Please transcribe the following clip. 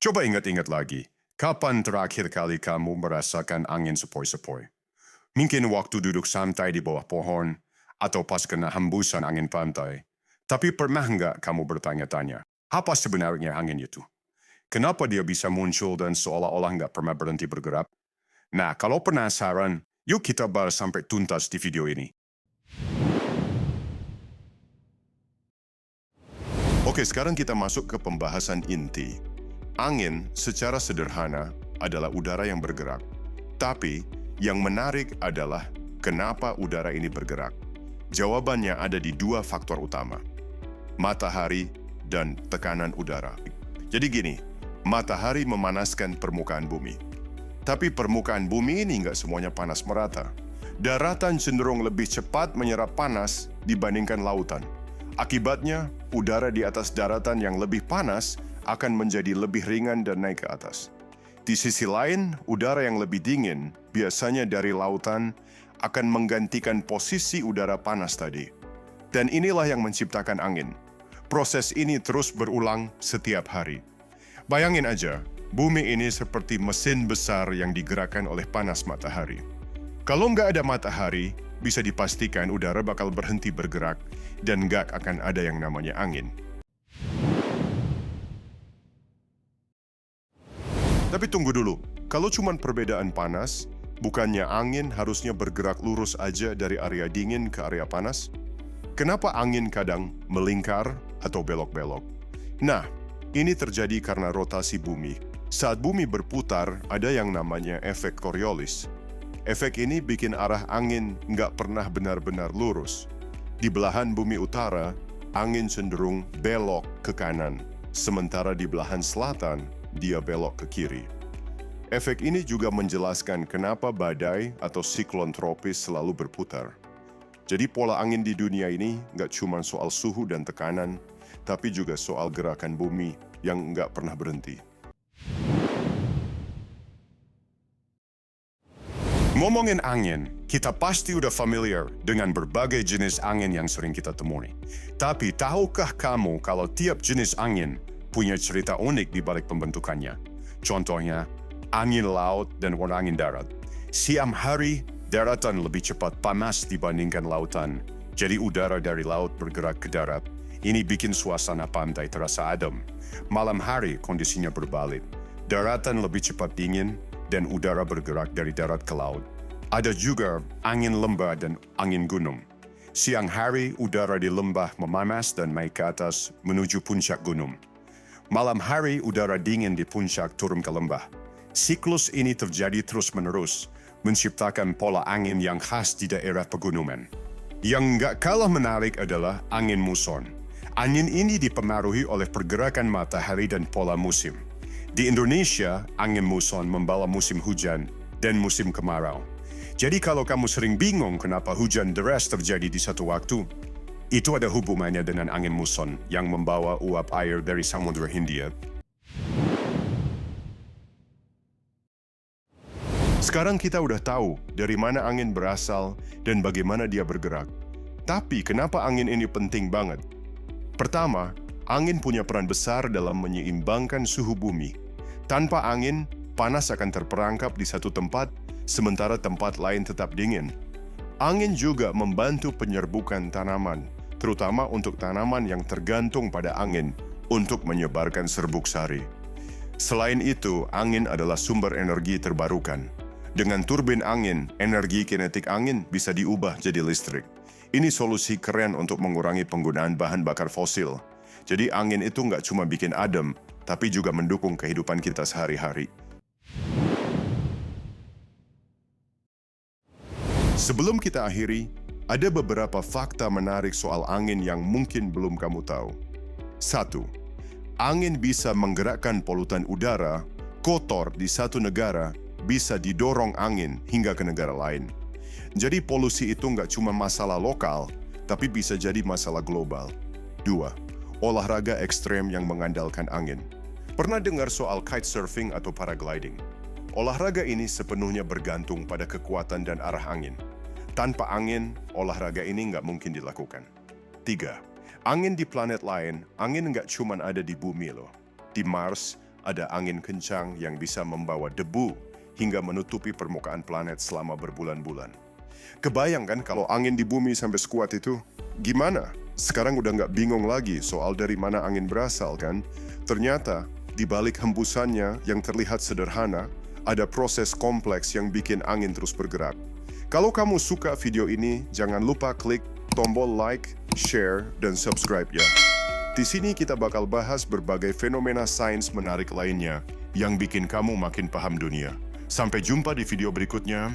Coba ingat-ingat lagi, kapan terakhir kali kamu merasakan angin sepoi-sepoi? Mungkin waktu duduk santai di bawah pohon, atau pas kena hembusan angin pantai. Tapi pernah nggak kamu bertanya-tanya, apa sebenarnya angin itu? Kenapa dia bisa muncul dan seolah-olah nggak pernah berhenti bergerak? Nah, kalau penasaran, yuk kita bahas sampai tuntas di video ini. Oke, sekarang kita masuk ke pembahasan inti. Angin secara sederhana adalah udara yang bergerak. Tapi yang menarik adalah kenapa udara ini bergerak. Jawabannya ada di dua faktor utama, matahari dan tekanan udara. Jadi gini, matahari memanaskan permukaan bumi. Tapi permukaan bumi ini nggak semuanya panas merata. Daratan cenderung lebih cepat menyerap panas dibandingkan lautan. Akibatnya, udara di atas daratan yang lebih panas akan menjadi lebih ringan dan naik ke atas. Di sisi lain, udara yang lebih dingin, biasanya dari lautan, akan menggantikan posisi udara panas tadi. Dan inilah yang menciptakan angin. Proses ini terus berulang setiap hari. Bayangin aja, bumi ini seperti mesin besar yang digerakkan oleh panas matahari. Kalau nggak ada matahari, bisa dipastikan udara bakal berhenti bergerak dan nggak akan ada yang namanya angin. Tapi tunggu dulu, kalau cuma perbedaan panas, bukannya angin harusnya bergerak lurus aja dari area dingin ke area panas? Kenapa angin kadang melingkar atau belok-belok? Nah, ini terjadi karena rotasi bumi. Saat bumi berputar, ada yang namanya efek Coriolis. Efek ini bikin arah angin nggak pernah benar-benar lurus. Di belahan bumi utara, angin cenderung belok ke kanan, sementara di belahan selatan, dia belok ke kiri. Efek ini juga menjelaskan kenapa badai atau siklon tropis selalu berputar. Jadi pola angin di dunia ini nggak cuma soal suhu dan tekanan, tapi juga soal gerakan bumi yang nggak pernah berhenti. Ngomongin angin, kita pasti udah familiar dengan berbagai jenis angin yang sering kita temui. Tapi tahukah kamu kalau tiap jenis angin punya cerita unik di balik pembentukannya? Contohnya, angin laut dan warna angin darat. Siang hari, daratan lebih cepat panas dibandingkan lautan. Jadi udara dari laut bergerak ke darat. Ini bikin suasana pantai terasa adem. Malam hari kondisinya berbalik. Daratan lebih cepat dingin dan udara bergerak dari darat ke laut. Ada juga angin lembah dan angin gunung. Siang hari, udara di lembah memanas dan naik ke atas menuju puncak gunung. Malam hari, udara dingin di puncak turun ke lembah. Siklus ini terjadi terus-menerus, menciptakan pola angin yang khas di daerah pegunungan. Yang nggak kalah menarik adalah angin muson. Angin ini dipengaruhi oleh pergerakan matahari dan pola musim. Di Indonesia, angin muson membawa musim hujan dan musim kemarau. Jadi kalau kamu sering bingung kenapa hujan deras terjadi di satu waktu, itu ada hubungannya dengan angin muson yang membawa uap air dari Samudra Hindia. Sekarang kita udah tahu dari mana angin berasal dan bagaimana dia bergerak. Tapi kenapa angin ini penting banget? Pertama, angin punya peran besar dalam menyeimbangkan suhu bumi. Tanpa angin, panas akan terperangkap di satu tempat, sementara tempat lain tetap dingin. Angin juga membantu penyerbukan tanaman, terutama untuk tanaman yang tergantung pada angin untuk menyebarkan serbuk sari. Selain itu, angin adalah sumber energi terbarukan. Dengan turbin angin, energi kinetik angin bisa diubah jadi listrik. Ini solusi keren untuk mengurangi penggunaan bahan bakar fosil. Jadi angin itu nggak cuma bikin adem, tapi juga mendukung kehidupan kita sehari-hari. Sebelum kita akhiri, ada beberapa fakta menarik soal angin yang mungkin belum kamu tahu. 1. Angin bisa menggerakkan polutan udara kotor di satu negara bisa didorong angin hingga ke negara lain. Jadi polusi itu nggak cuma masalah lokal, tapi bisa jadi masalah global. 2. Olahraga ekstrem yang mengandalkan angin. Pernah dengar soal kitesurfing atau paragliding? Olahraga ini sepenuhnya bergantung pada kekuatan dan arah angin. Tanpa angin, olahraga ini nggak mungkin dilakukan. 3. Angin di planet lain, angin nggak cuma ada di bumi loh. Di Mars, Ada angin kencang yang bisa membawa debu hingga menutupi permukaan planet selama berbulan-bulan. Kebayangkan kalau angin di bumi sampai sekuat itu? Gimana? Sekarang udah nggak bingung lagi soal dari mana angin berasal kan? Ternyata, di balik hembusannya yang terlihat sederhana, ada proses kompleks yang bikin angin terus bergerak. Kalau kamu suka video ini, jangan lupa klik tombol like, share, dan subscribe ya. Di sini kita bakal bahas berbagai fenomena sains menarik lainnya yang bikin kamu makin paham dunia. Sampai jumpa di video berikutnya.